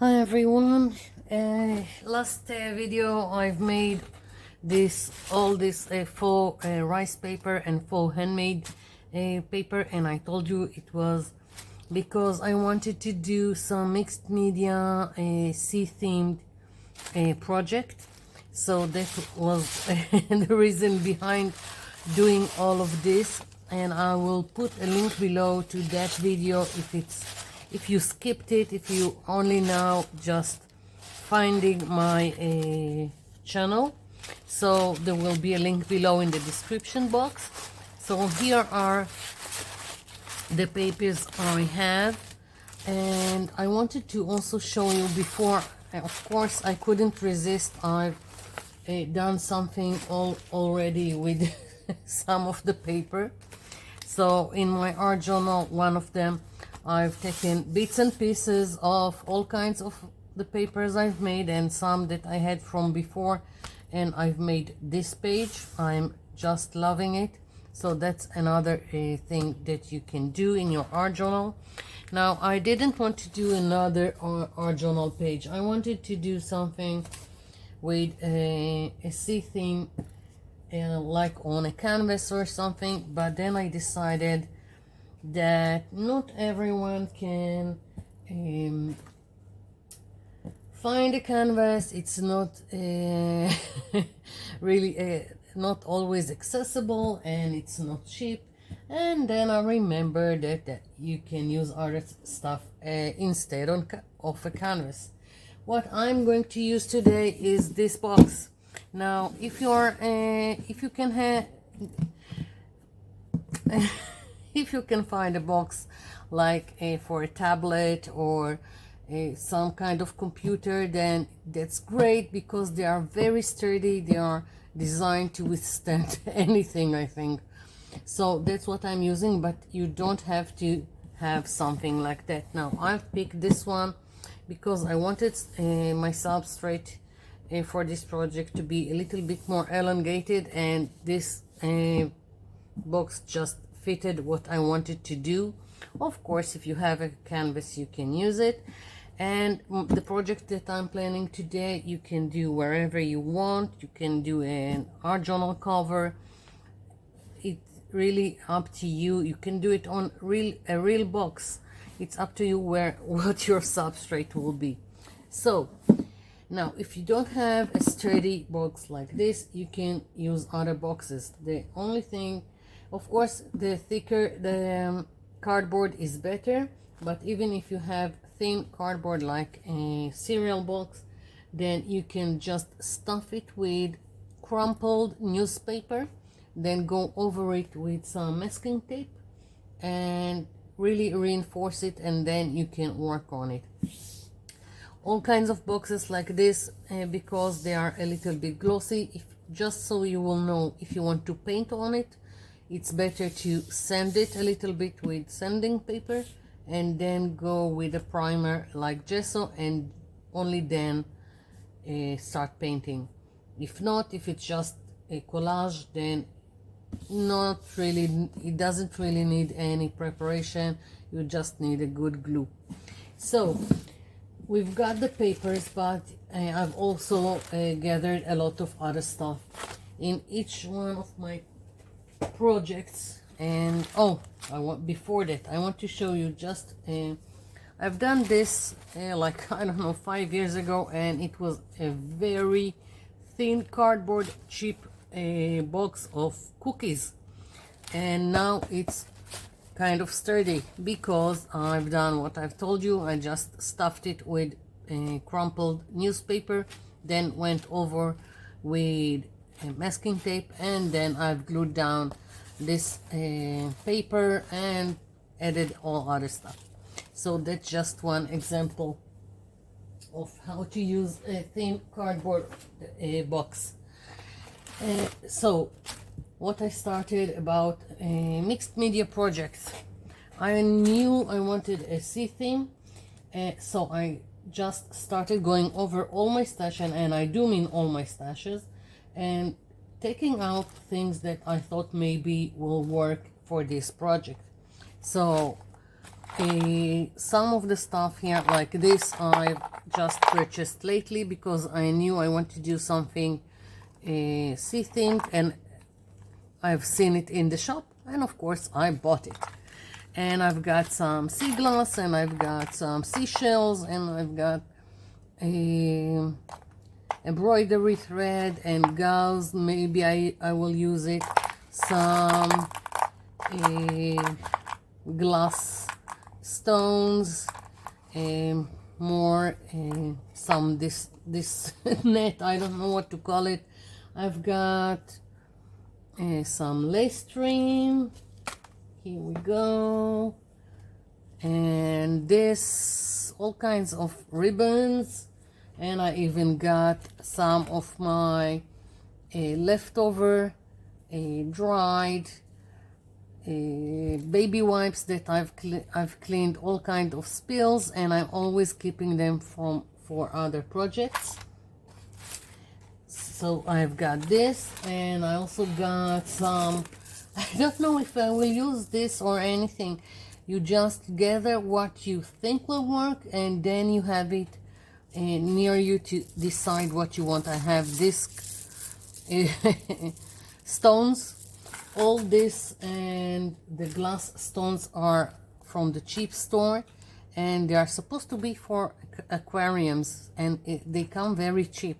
Hi everyone. Last video I've made all this faux rice paper and faux handmade paper, and I told you it was because I wanted to do some mixed media sea themed project. So that was the reason behind doing all of this, and I will put a link below to that video if you skipped it, if you only now just finding my channel. So there will be a link below in the description box. So here are the papers I have, and I wanted to also show you before. Of course I couldn't resist. I've done something already with some of the paper. So in my art journal, one of them, I've taken bits and pieces of all kinds of the papers I've made and some that I had from before, and I've made this page. I'm just loving it. So that's another thing that you can do in your art journal. Now I didn't want to do another art journal page. I wanted to do something with a sea theme, like on a canvas or something, but then I decided that not everyone can find a canvas. It's not really not always accessible, and it's not cheap. And then I remember that you can use other stuff instead of a canvas. What I'm going to use today is this box. Now if you can have if you can find a box like for a tablet or some kind of computer, then that's great, because they are very sturdy. They are designed to withstand anything, I think. So that's what I'm using, but you don't have to have something like that. Now I've picked this one because I wanted my substrate for this project to be a little bit more elongated, and this box just fitted what I wanted to do. Of course, if you have a canvas, you can use it. And the project that I'm planning today, you can do wherever you want. You can do an art journal cover. It's really up to you. You can do it on a real box. It's up to you what your substrate will be. So now, if you don't have a sturdy box like this, you can use other boxes. The only thing, of course, the thicker the cardboard is better, but even if you have thin cardboard like a cereal box, then you can just stuff it with crumpled newspaper, then go over it with some masking tape and really reinforce it, and then you can work on it. All kinds of boxes like this, because they are a little bit glossy. Just so you will know, if you want to paint on it, it's better to sand it a little bit with sanding paper, and then go with a primer like gesso, and only then start painting. If not, if it's just a collage, then not really, it doesn't really need any preparation. You just need a good glue. So we've got the papers, but I've also gathered a lot of other stuff in each one of my projects. And before that, I want to show you just I've done this like, I don't know, 5 years ago, and it was a very thin cardboard cheap box of cookies, and now it's kind of sturdy because I've done what I've told you. I just stuffed it with crumpled newspaper, then went over with masking tape, and then I've glued down this paper and added all other stuff. So that's just one example of how to use a thin cardboard box. So what I started about mixed media projects, I knew I wanted a sea theme, so I just started going over all my stash, and I do mean all my stashes, and taking out things that I thought maybe will work for this project. So Some of the stuff here, like this, I've just purchased lately because I knew I want to do something sea themed, and I've seen it in the shop, and of course I bought it. And I've got some sea glass, and I've got some seashells, and I've got a embroidery thread and gauze. Maybe I will use it. Some glass stones, more some this net, I don't know what to call it. I've got some lace trim, here we go, and this, all kinds of ribbons, and I even got some of my leftover dried baby wipes that I've cleaned all kind of spills, and I'm always keeping them for other projects. So I've got this, and I also got some, I don't know if I will use this or anything. You just gather what you think will work, and then you have it near you to decide what you want. I have this stones. All this and the glass stones are from the cheap store, and they are supposed to be for aquariums, and they come very cheap,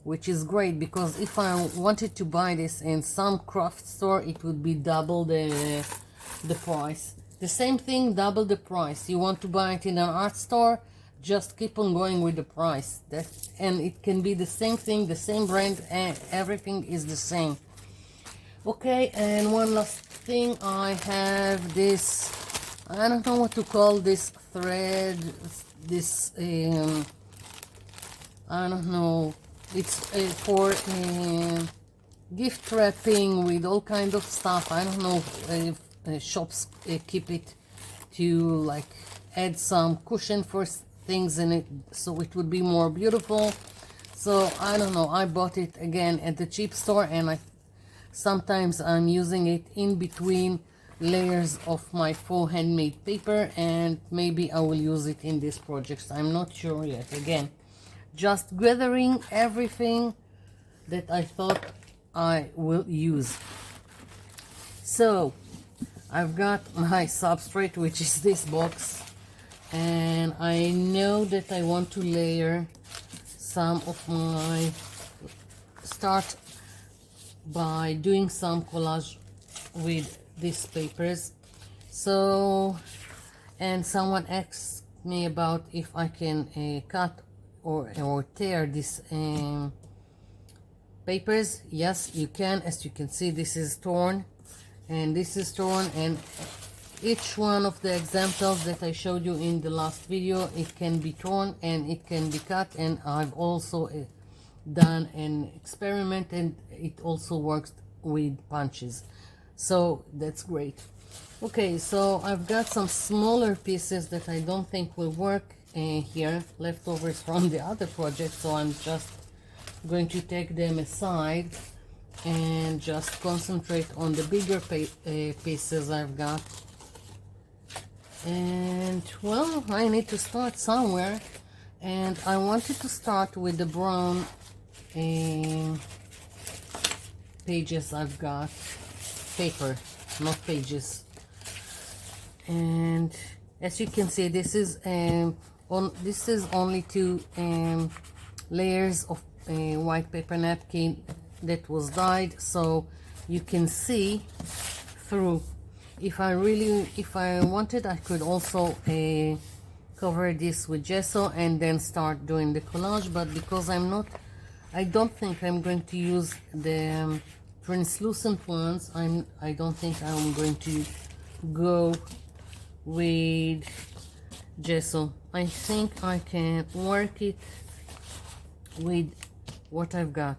which is great, because if I wanted to buy this in some craft store, it would be double the price. The same thing, double the price. You want to buy it in an art store, just keep on going with the price. And it can be the same thing, the same brand, and everything is the same. Okay, and one last thing, I have this, I don't know what to call this thread, this, I don't know, it's for gift wrapping with all kind of stuff. I don't know if shops keep it to like add some cushion for things in it, so it would be more beautiful. So I don't know, I bought it again at the cheap store, and sometimes I'm using it in between layers of my faux handmade paper, and maybe I will use it in this project. I'm not sure yet. Again, just gathering everything that I thought I will use. So I've got my substrate, which is this box, and I know that I want to layer some of my start by doing some collage with these papers. So, and someone asked me about if I can cut or tear these papers. Yes, you can. As you can see, this is torn and this is torn, and each one of the examples that I showed you in the last video, it can be torn and it can be cut, and I've also done an experiment, and it also works with punches, so that's great. Okay, so I've got some smaller pieces that I don't think will work here, leftovers from the other project, so I'm just going to take them aside and just concentrate on the bigger pieces I've got. And well, I need to start somewhere, and I wanted to start with the brown pages I've got, paper, not pages. And as you can see, this is only two layers of white paper napkin that was dyed, so you can see through. If I wanted, I could also cover this with gesso and then start doing the collage, but because I don't think I'm going to use the translucent ones. I don't think I'm going to go with gesso. I think I can work it with what I've got.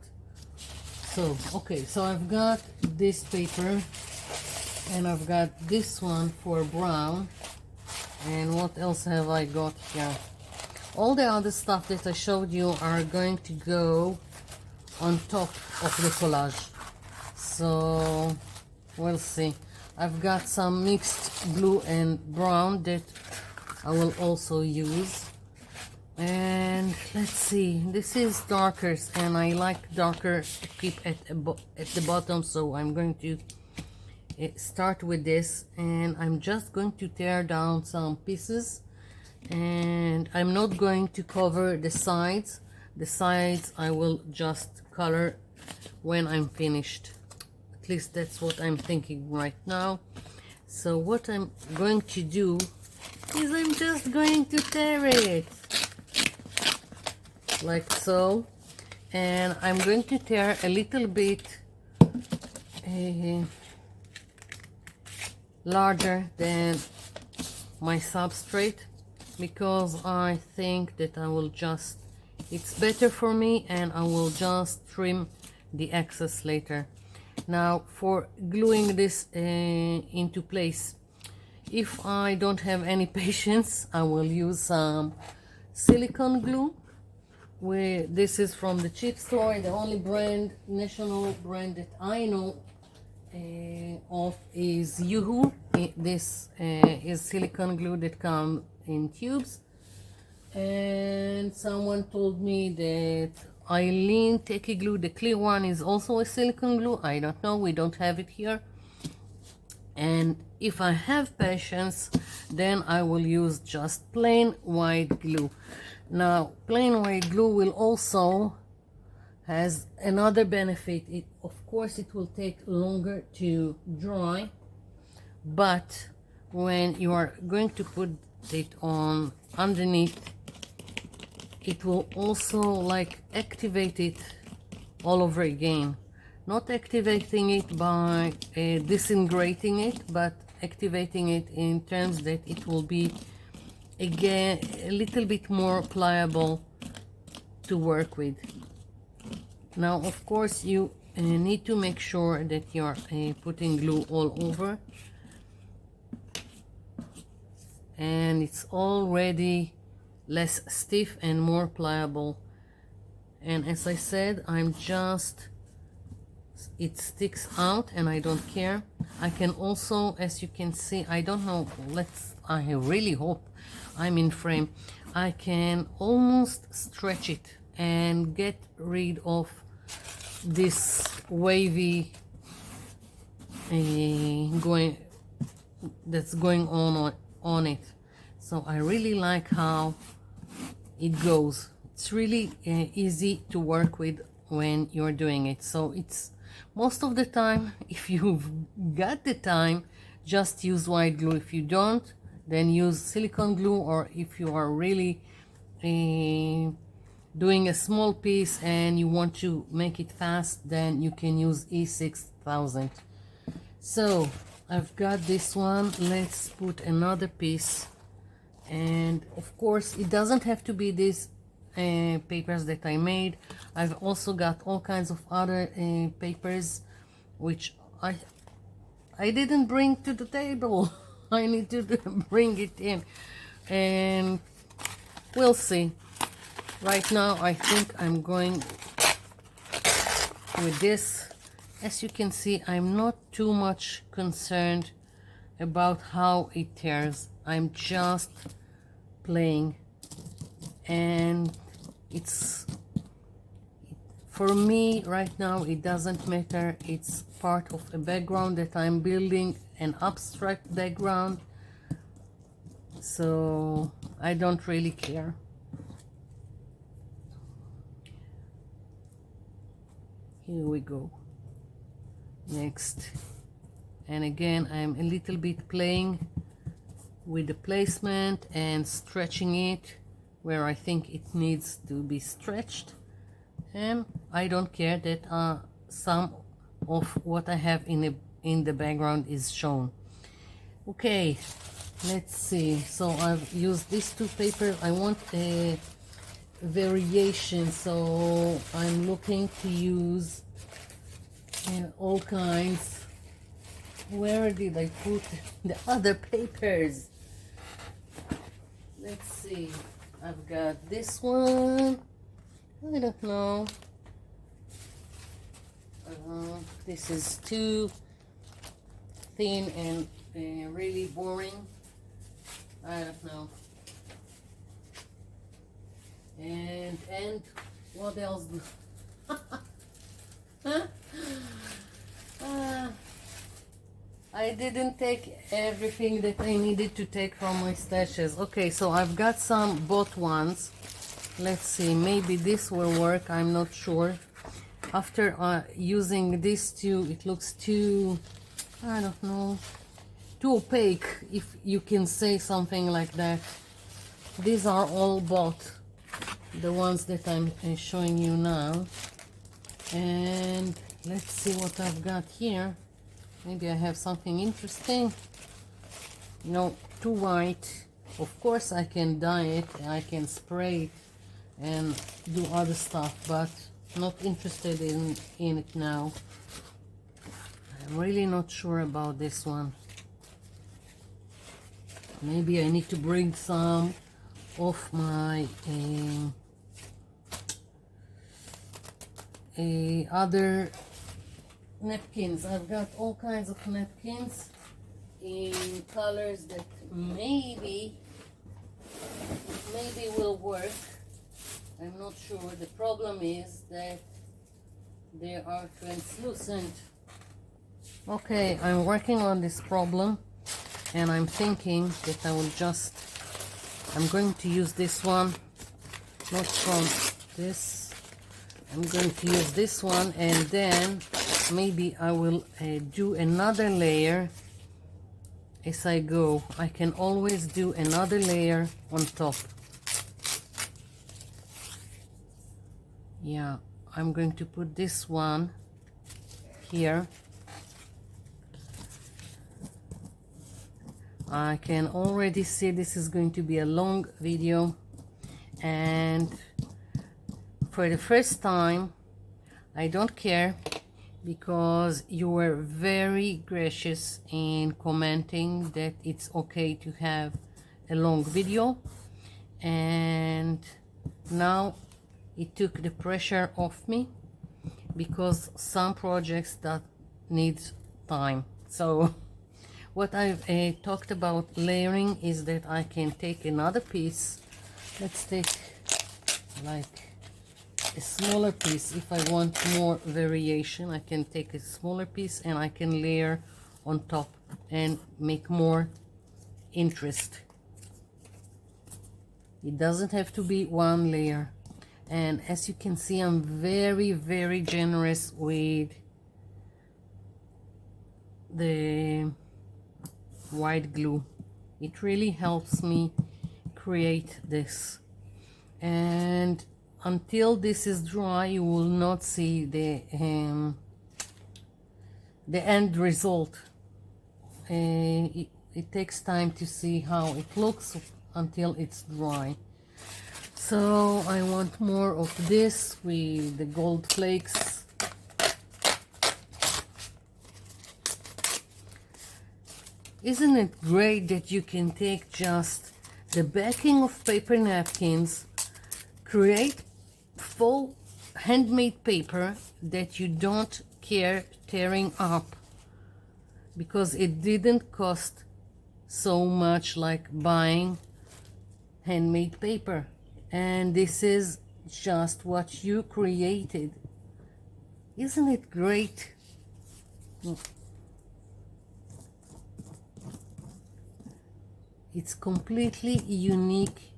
So okay, so I've got this paper, and I've got this one for brown, and what else have I got here? All the other stuff that I showed you are going to go on top of the collage, so we'll see. I've got some mixed blue and brown that I will also use. And let's see, this is darker, and I like darker to keep at the bottom, so I'm going to start with this, and I'm just going to tear down some pieces, and I'm not going to cover the sides. The sides I will just color when I'm finished. At least that's what I'm thinking right now. So what I'm going to do is I'm just going to tear it like so, and I'm going to tear a little bit larger than my substrate, because I think that I will just, it's better for me, and I will just trim the excess later. Now for gluing this into place, if I don't have any patience, I will use some silicone glue. This is from the cheap store. The only brand, national brand that I know of is Yoo-Hoo. This is silicone glue that comes in tubes. And someone told me that Eileen Techie Glue, the clear one, is also a silicone glue. I don't know, we don't have it here. And if I have patience, then I will use just plain white glue. Now, plain white glue will also has another benefit. Of course, it will take longer to dry, but when you are going to put it on underneath, it will also like activate it all over again. Not activating it by disintegrating it, but activating it in terms that it will be again a little bit more pliable to work with. Now of course you need to make sure that you're putting glue all over, and it's already less stiff and more pliable. And as I said, it sticks out and I don't care. I can also, as you can see, I don't know, I really hope I'm in frame. I can almost stretch it and get rid of this wavy that's going on it. So I really like how it goes. It's really easy to work with when you're doing it. So it's most of the time, if you've got the time, just use white glue. If you don't, then use silicone glue, or if you are really doing a small piece and you want to make it fast, then you can use E6000. So I've got this one. Let's put another piece, and of course it doesn't have to be these papers that I made. I've also got all kinds of other papers which I didn't bring to the table. I need to bring it in, and we'll see. Right now I think I'm going with this. As you can see, I'm not too much concerned about how it tears. I'm just playing, and for me right now it doesn't matter. It's part of a background that I'm building, an abstract background, so I don't really care. Here we go. Next, and again I'm a little bit playing with the placement and stretching it where I think it needs to be stretched, and I don't care that some of what I have in the background is shown. Okay, let's see. So I've used these two papers. I want a variation, so I'm looking to use all kinds. Where did I put the other papers? Let's see. I've got this one. I don't know. This is too thin and really boring. I don't know. And what else? I didn't take everything that I needed to take from my stashes. Okay, so I've got some bought ones. Let's see, maybe this will work, I'm not sure. After using these two, it looks too, I don't know, too opaque, if you can say something like that. These are all bought, the ones that I'm showing you now. And let's see what I've got here. Maybe I have something interesting. No, too white. Of course I can dye it, I can spray it and do other stuff, but not interested in it now. I'm really not sure about this one. Maybe I need to bring some of my other napkins. I've got all kinds of napkins in colors that maybe will work. I'm not sure. The problem is that they are translucent. Okay, I'm working on this problem, and I'm thinking that I'm going to use this one, not from this. I'm going to use this one, and then maybe I will do another layer as I go. I can always do another layer on top. Yeah, I'm going to put this one here. I can already see this is going to be a long video, and for the first time I don't care, because you were very gracious in commenting that it's okay to have a long video, and now it took the pressure off me, because some projects that needs time. So what I've talked about layering is that I can take another piece. Let's take like a smaller piece. If I want more variation, I can take a smaller piece and I can layer on top and make more interest. It doesn't have to be one layer. And as you can see, I'm very, very generous with the white glue. It really helps me create this. And until this is dry, you will not see the end result. It takes time to see how it looks until it's dry. So I want more of this with the gold flakes. Isn't it great that you can take just the backing of paper napkins, create faux handmade paper that you don't care tearing up, because it didn't cost so much like buying handmade paper, and this is just what you created. Isn't it great? It's completely unique.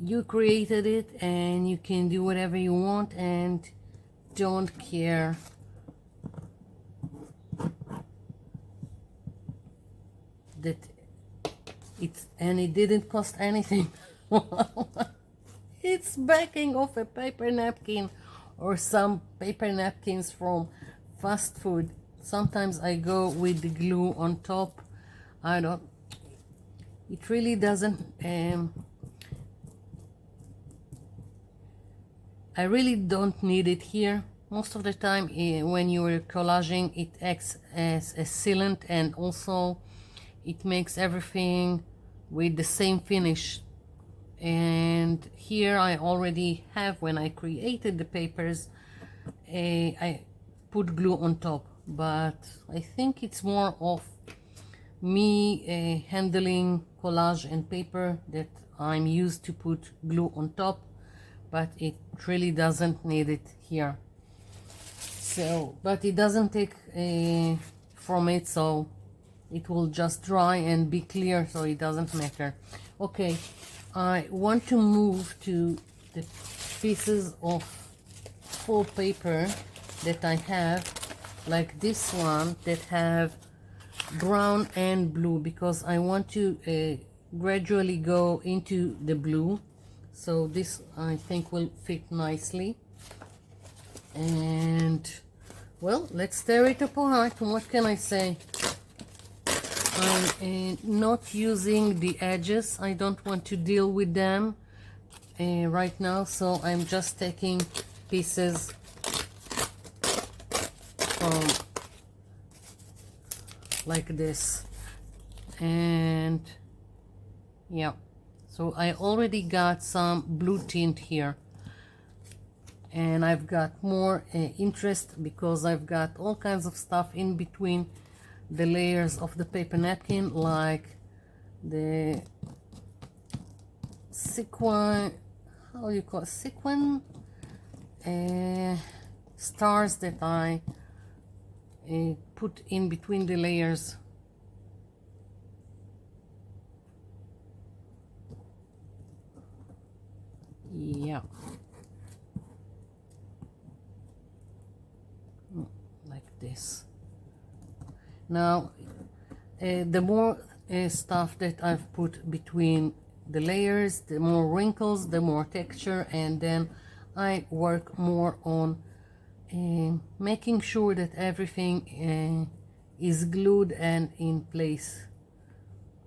You created it and you can do whatever you want and don't care. That it didn't cost anything. It's backing of a paper napkin or some paper napkins from fast food. Sometimes I go with the glue on top. It really doesn't I really don't need it here. Most of the time when you're collaging, it acts as a sealant, and also it makes everything with the same finish. And here I already have, when I created the papers, I put glue on top, but I think it's more of me handling collage and paper that I'm used to put glue on top. but it really doesn't need it here. So, but it doesn't take from it, so it will just dry and be clear, so it doesn't matter. Okay, I want to move to the pieces of faux paper that I have, like this one that have brown and blue, because I want to gradually go into the blue. So this I think will fit nicely. And well, let's tear it apart. What can I say? I'm not using the edges. I don't want to deal with them right now, so I'm just taking pieces from like this. And yeah, so I already got some blue tint here, and I've got more interest because I've got all kinds of stuff in between the layers of the paper napkin, like the sequin, how do you call it, sequin stars that I put in between the layers. Yeah, like this. Now the more stuff that I've put between the layers, the more wrinkles, the more texture, and then I work more on making sure that everything is glued and in place,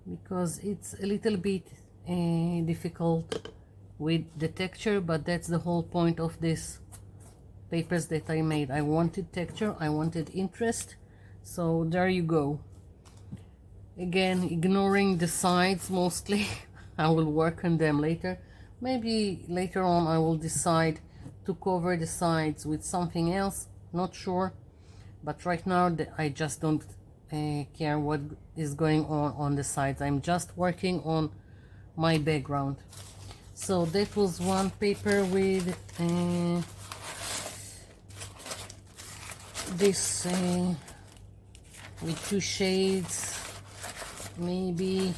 because it's a little bit difficult with the texture, but that's the whole point of this papers that I made. I wanted texture, I wanted interest, so there you go. Again, ignoring the sides mostly. I will work on them later. Maybe later on I will decide to cover the sides with something else, not sure, but right now I just don't care what is going on the sides. I'm just working on my background. So that was one paper with this with two shades. Maybe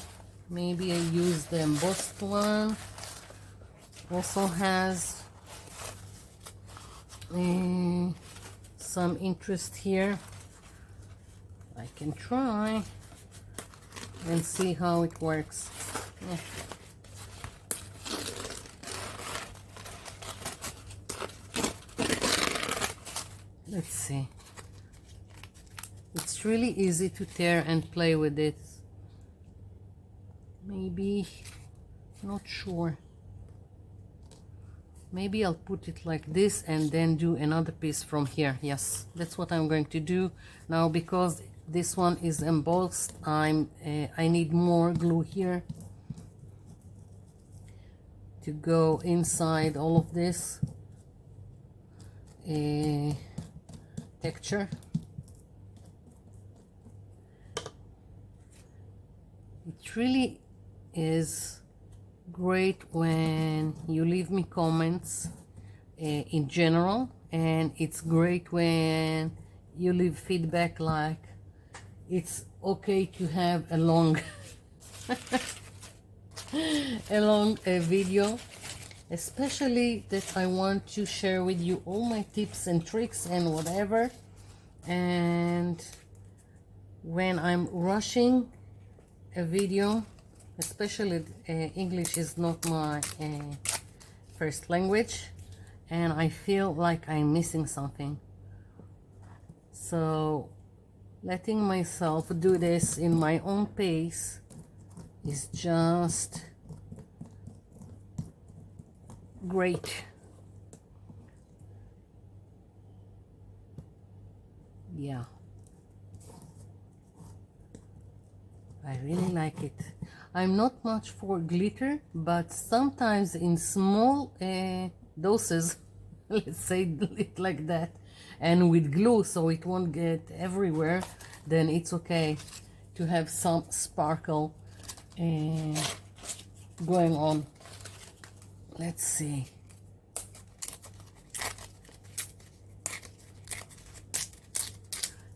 I use the embossed one. Also has some interest here. I can try and see how it works. Yeah. Let's see. It's really easy to tear and play with it. Maybe, not sure. Maybe I'll put it like this and then do another piece from here. Yes, that's what I'm going to do now, because this one is embossed. I need more glue here to go inside all of this texture. It really is great when you leave me comments in general, and it's great when you leave feedback, like it's okay to have a long video, especially that I want to share with you all my tips and tricks and whatever. And when I'm rushing a video, especially English is not my first language, and I feel like I'm missing something, so letting myself do this in my own pace is just great. Yeah, I really like it. I'm not much for glitter, but sometimes in small doses, let's say it like that, and with glue so it won't get everywhere, then it's okay to have some sparkle going on. Let's see.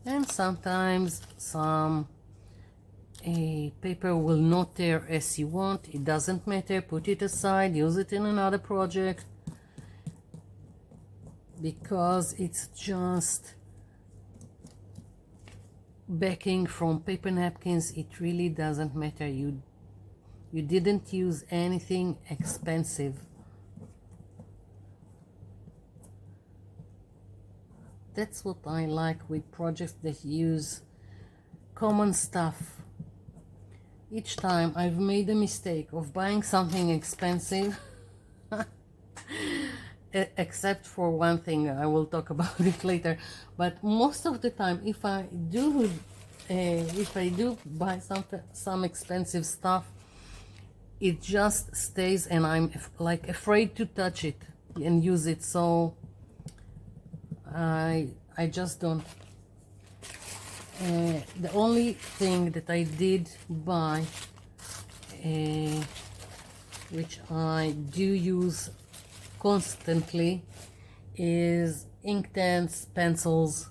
And sometimes some paper will not tear as you want. It doesn't matter, put it aside, use it in another project, because it's just backing from paper napkins. It really doesn't matter. You didn't use anything expensive. That's what I like with projects that use common stuff. Each time I've made the mistake of buying something expensive, except for one thing. I will talk about it later. But most of the time, if I do buy some expensive stuff, it just stays, and I'm like afraid to touch it and use it. So I just don't. The only thing that I did buy, which I do use constantly, is inktanks, pencils.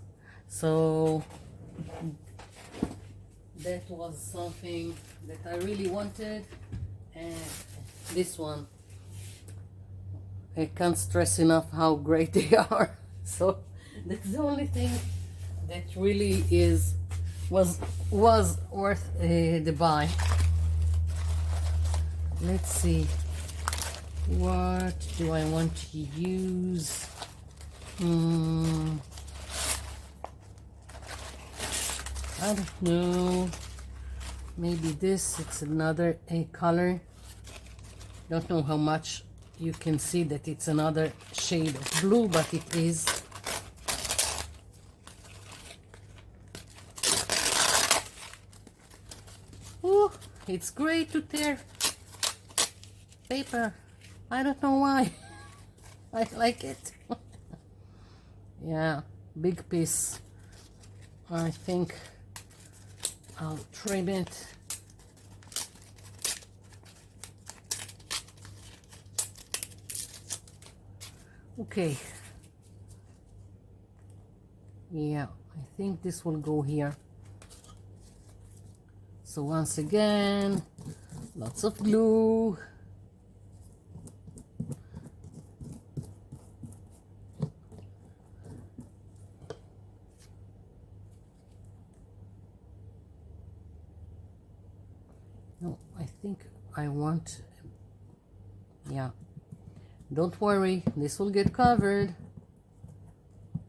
So that was something that I really wanted. And this one, I can't stress enough how great they are. So that's the only thing that really was worth the buy. Let's see, what do I want to use? I don't know, maybe this. It's another color. Don't know how much you can see that it's another shade of blue, but it is. Ooh, it's great to tear paper. I don't know why. I like it. Yeah, big piece. I think I'll trim it. Okay. Yeah, I think this will go here. So once again, lots of glue. No, I think I want, yeah. Don't worry, this will get covered.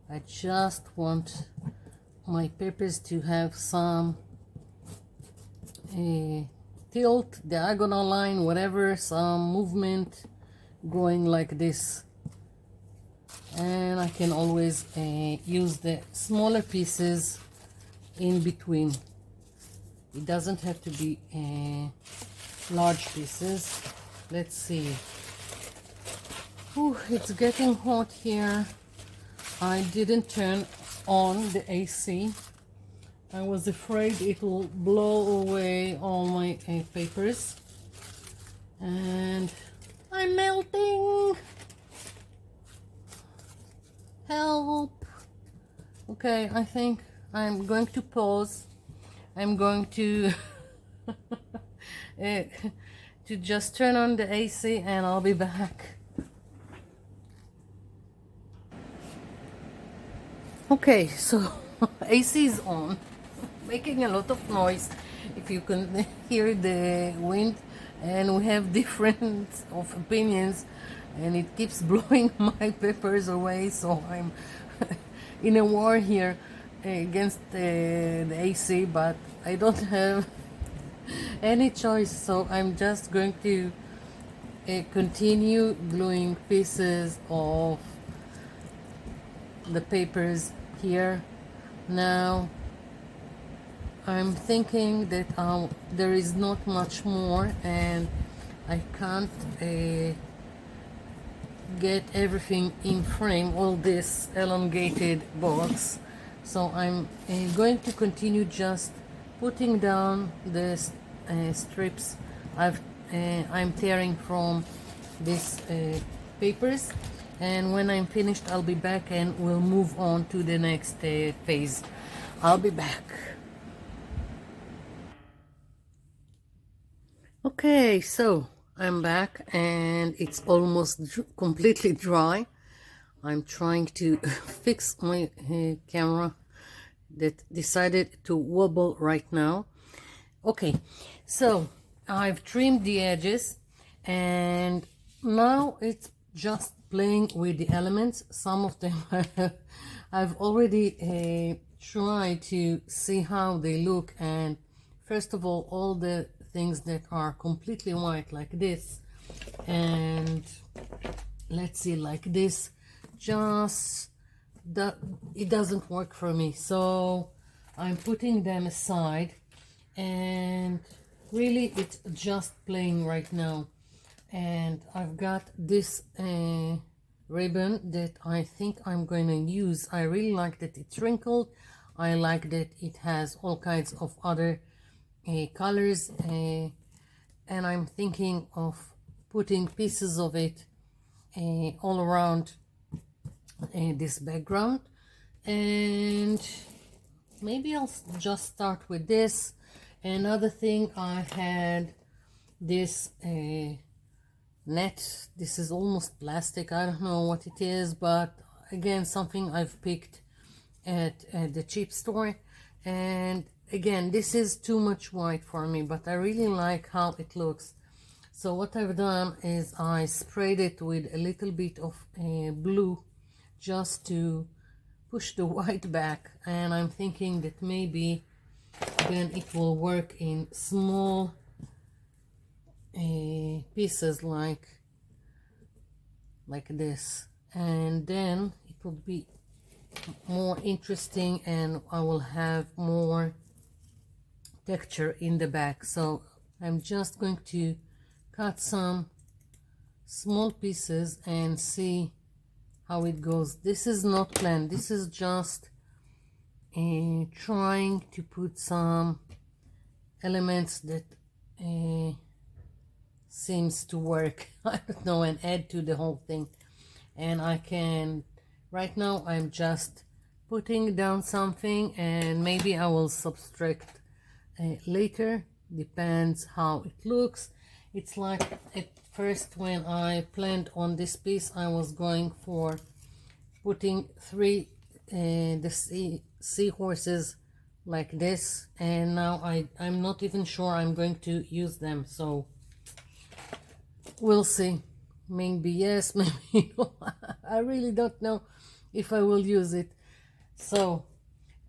I just want my papers to have some tilt, diagonal line, whatever, some movement going like this. And I can always use the smaller pieces in between. It doesn't have to be large pieces. Let's see. Ooh, it's getting hot here. I didn't turn on the AC. I was afraid it will blow away all my papers. And I'm melting. Help. Okay, I think I'm going to pause. I'm going to to just turn on the AC, and I'll be back. Okay, so AC is on, making a lot of noise, if you can hear the wind, and we have different of opinions, and it keeps blowing my papers away. So I'm in a war here against the AC, but I don't have any choice, so I'm just going to continue gluing pieces of the papers here. Now I'm thinking that there is not much more, and I can't get everything in frame, all this elongated box. So I'm going to continue just putting down the strips I'm tearing from these papers. And when I'm finished, I'll be back and we'll move on to the next phase. I'll be back. Okay, so I'm back and it's almost completely dry. I'm trying to fix my camera that decided to wobble right now. Okay, so I've trimmed the edges and now it's just playing with the elements. Some of them I've already tried to see how they look, and first of all the things that are completely white like this, and let's see, like this, just that it doesn't work for me, so I'm putting them aside, and really it's just playing right now. And I've got this ribbon that I think I'm going to use. I really like that it's wrinkled. I like that it has all kinds of other colors, and I'm thinking of putting pieces of it all around this background. And maybe I'll just start with this. Another thing, I had this net. This is almost plastic. I don't know what it is, but again, something I've picked at the cheap store. And again, this is too much white for me, but I really like how it looks. So what I've done is I sprayed it with a little bit of blue just to push the white back, and I'm thinking that maybe then it will work in small pieces like this, and then it will be more interesting and I will have more texture in the back. So I'm just going to cut some small pieces and see how it goes. This is not planned, this is just trying to put some elements that seems to work I don't know, and add to the whole thing. And I can, right now I'm just putting down something, and maybe I will subtract later, depends how it looks. It's like at first when I planned on this piece, I was going for putting three the seahorses like this, and now I'm not even sure I'm going to use them, so we'll see. Maybe yes, maybe no. I really don't know if I will use it. So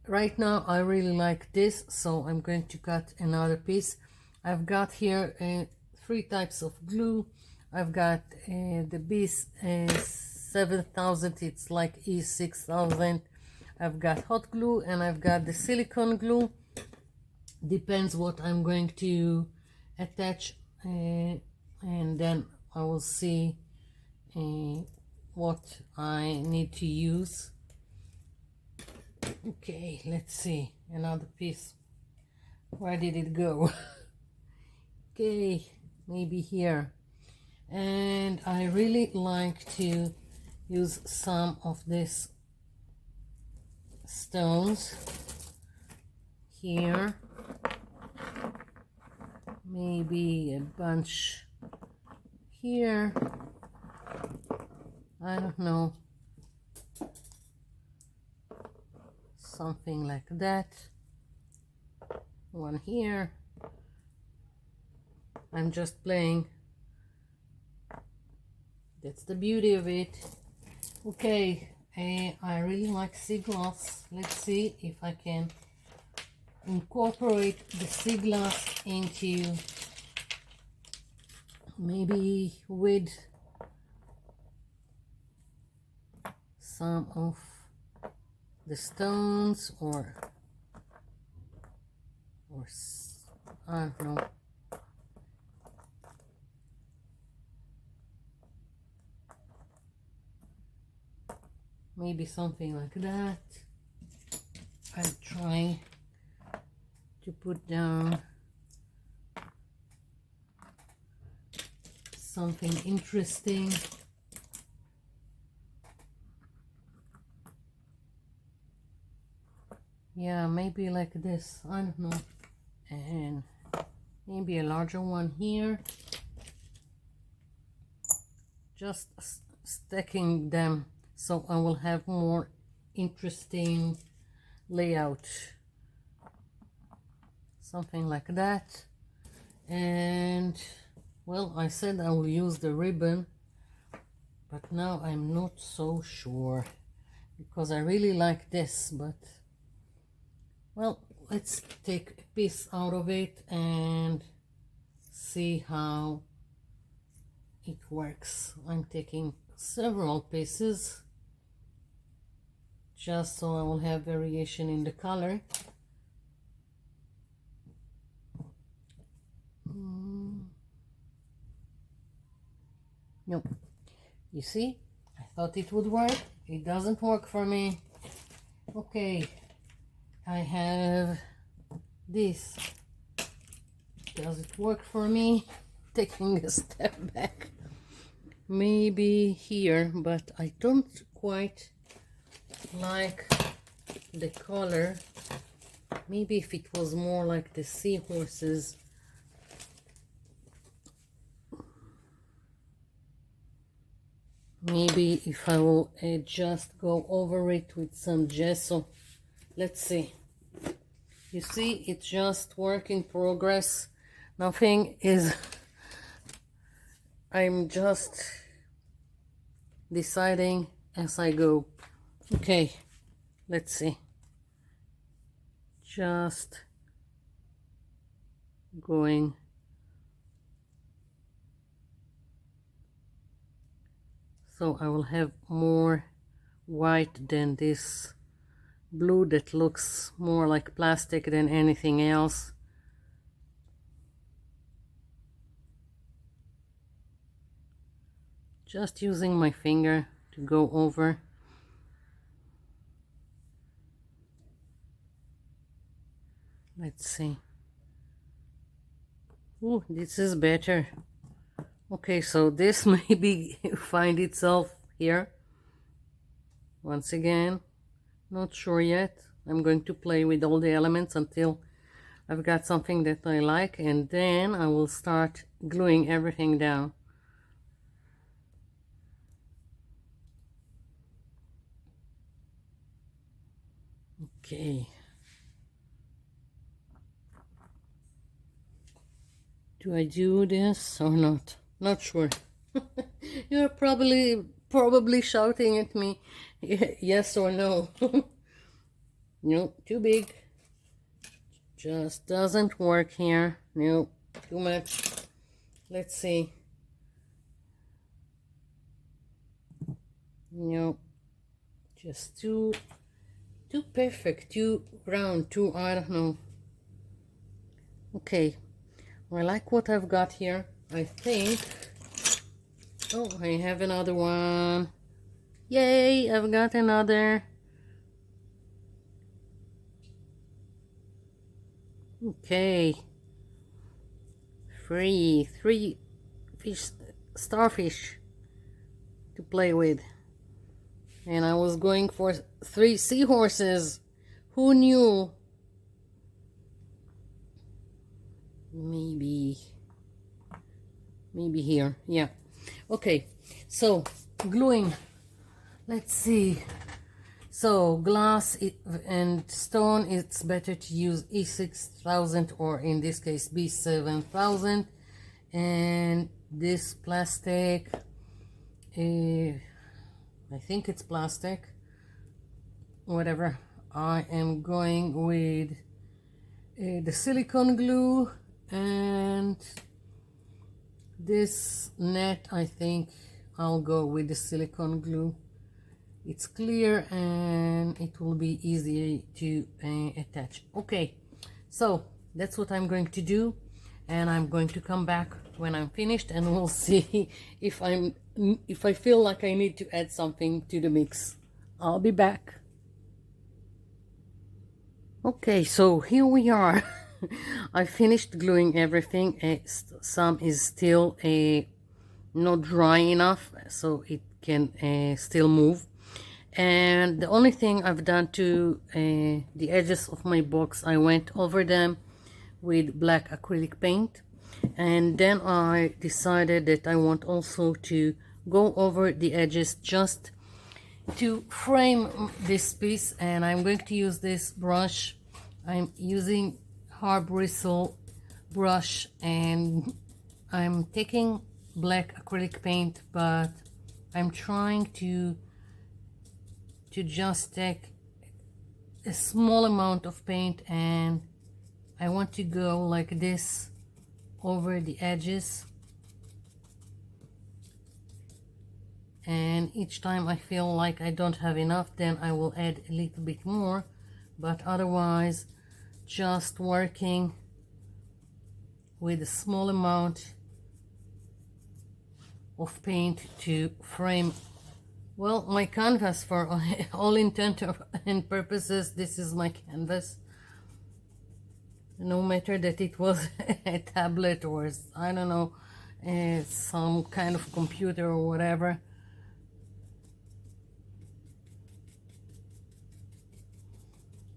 right now I really like this, so I'm going to cut another piece. I've got here 3 types of glue. I've got the B7000, it's like E6000. I've got hot glue, and I've got the silicone glue. Depends what I'm going to attach, and then I will see what I need to use. Okay, let's see, another piece. Where did it go? Okay, maybe here. And I really like to use some of this stones here, maybe a bunch here, I don't know, something like that, one here. I'm just playing, that's the beauty of it. Okay, I really like sea glass. Let's see if I can incorporate the sea glass into, maybe with some of the stones, or I don't know. Maybe something like that. I'm trying to put down something interesting. Yeah, maybe like this, I don't know, and maybe a larger one here, just stacking them so I will have more interesting layout, something like that. And well, I said I will use the ribbon, but now I'm not so sure because I really like this, but well, let's take a piece out of it and see how it works. I'm taking several pieces just so I will have variation in the color. Nope. You see, I thought it would work. It doesn't work for me. Okay, I have this. Does it work for me? Taking a step back. Maybe here, but I don't quite like the color. Maybe if it was more like the seahorses. Maybe if I will just go over it with some gesso. Let's see. You see, it's just work in progress. Nothing is... I'm just deciding as I go. Okay, let's see. Just going. So I will have more white than this blue that looks more like plastic than anything else. Just using my finger to go over. Let's see. Oh, this is better. Okay, so this maybe find itself here. Once again, not sure yet. I'm going to play with all the elements until I've got something that I like, and then I will start gluing everything down. Okay. Do I do this or not? Not sure. You're probably shouting at me, yes or no. No, too big. Just doesn't work here. No, too much. Let's see. No, just too perfect, too round, too, I don't know. Okay, I like what I've got here. I think, oh, I have another one. Yay, I've got another. Okay, three fish, starfish to play with. And I was going for 3 seahorses. Who knew? Maybe here. Yeah. Okay. So gluing. Let's see. So glass and stone, it's better to use E6000 or in this case B7000. And this plastic, I think it's plastic, whatever. I am going with the silicone glue, and this net, I think I'll go with the silicone glue. It's clear and it will be easy to attach. Okay, so that's what I'm going to do, and I'm going to come back when I'm finished and we'll see if I feel like I need to add something to the mix. I'll be back. Okay, so here we are. I finished gluing everything. Some is still not dry enough, so it can still move. And the only thing I've done to the edges of my box, I went over them with black acrylic paint, and then I decided that I want also to go over the edges just to frame this piece. And I'm going to use this brush. I'm using hard bristle brush, and I'm taking black acrylic paint, but I'm trying to just take a small amount of paint, and I want to go like this over the edges. And each time I feel like I don't have enough, then I will add a little bit more, but otherwise just working with a small amount of paint to frame, well, my canvas. For all intent and purposes, this is my canvas, no matter that it was a tablet or, I don't know, some kind of computer or whatever.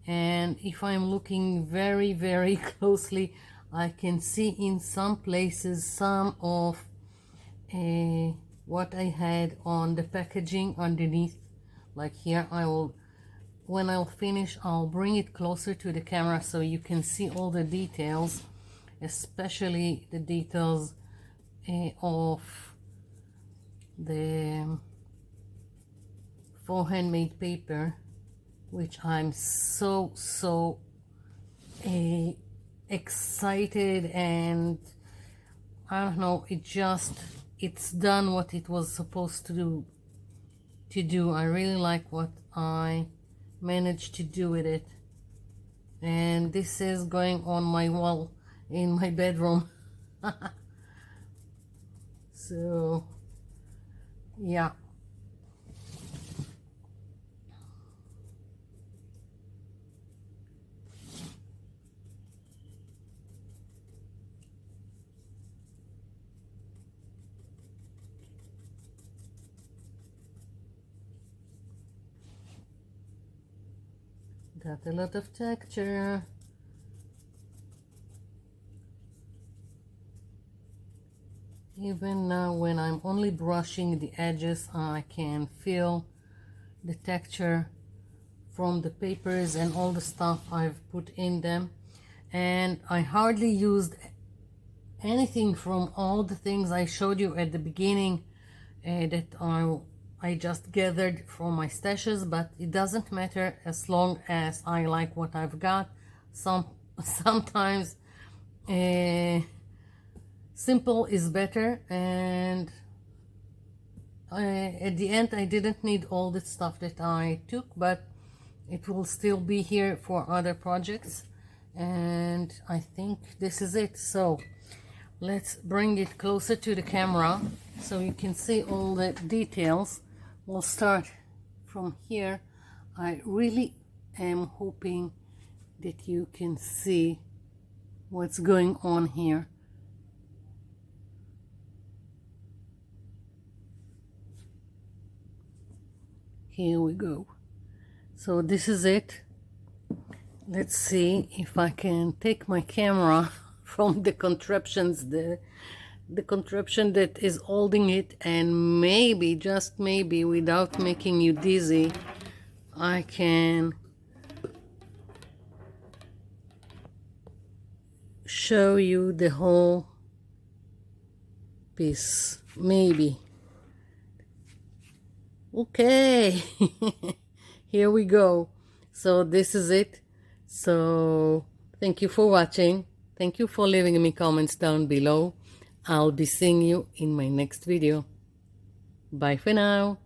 And if I'm looking very, very closely, I can see in some places some of what I had on the packaging underneath. Like here, when I'll finish, I'll bring it closer to the camera so you can see all the details, especially the details of the Faux Handmade paper, which I'm so excited, and I don't know, it's done what it was supposed to do. I really like what I managed to do with it, and this is going on my wall in my bedroom. So yeah. Got a lot of texture. Even now, when I'm only brushing the edges, I can feel the texture from the papers and all the stuff I've put in them. And I hardly used anything from all the things I showed you at the beginning that I just gathered from my stashes, but it doesn't matter as long as I like what I've got. Sometimes simple is better, and at the end I didn't need all the stuff that I took, but it will still be here for other projects, and I think this is it. So let's bring it closer to the camera so you can see all the details. We'll start from here. I really am hoping that you can see what's going on here. Here we go. So this is it. Let's see if I can take my camera from the contraptions, the contraption that is holding it, and maybe, just maybe, without making you dizzy, I can show you the whole piece, maybe. Okay. Here we go. So this is it. So thank you for watching. Thank you for leaving me comments down below. I'll be seeing you in my next video. Bye for now.